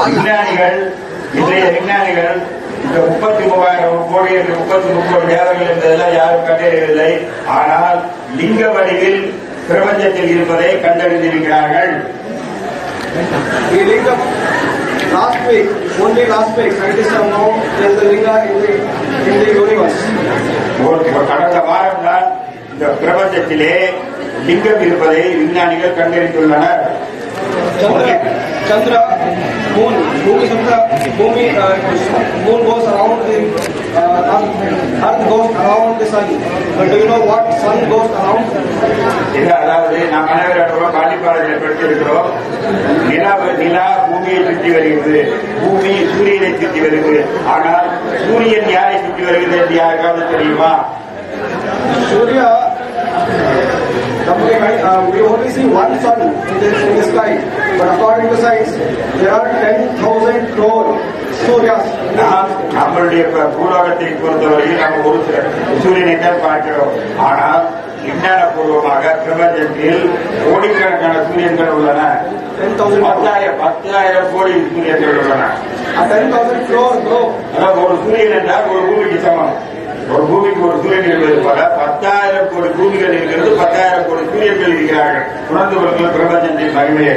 விஞ்ஞானிகள் இன்றைய விஞ்ஞானிகள் இந்த 33,000 கோடி என்று 33 தேவர்கள் என்பதெல்லாம் யாரும் கண்டறியவில்லை. ஆனால் லிங்க வடிவில் பிரபஞ்சத்தில் இருப்பதை கண்டறிந்திருக்கிறார்கள். Last week, only last week, scientists have known there is a linga in the universe. கடந்த வாரம் தான் இந்த பிரபஞ்சத்திலே லிங்கம் இருப்பதை விஞ்ஞானிகள் கண்டறிந்துள்ளனர். Chandra, moon goes around the earth goes around the sun. But do you know what sun goes around? அதாவது நாம் அனைவரும் பாலிப்பாளர்களை படித்திருக்கிறோம். நிலா பூமியை சுற்றி வருகிறது, பூமி சூரியனை சுற்றி வருகிறது. ஆனால் சூரியன் யாரை சுற்றி வருகிறது என்று யாருக்காவது தெரியுமா? Surya, we only see one sun in the sky, but according to science, there are 10,000 crore Suryas. நம்மளுடைய பூலோகத்தை பொறுத்தவரையில் நம்ம ஒரு சூரியனை தான் பார்க்கிறோம். ஆனால் விஞ்ஞானபூர்வமாக பிரபஞ்சத்தில் கோடிக்கணக்கான சூரியன்கள் உள்ளன. 10,000 கோடி சூரியன்கள் உள்ளன. 10,000 crore, bro. அதாவது ஒரு சூரியன் என்றால் ஒரு பூமிக்கு சமம். ஒரு பூமிக்கு ஒரு சூரியன் என்பது போல 10,000 கோடி பூமிகள் இருக்கிறது, 10,000 கோடி சூரியன்கள் இருக்கிறார்கள். உணர்ந்து பிரபஞ்சத்தின் மகிமையை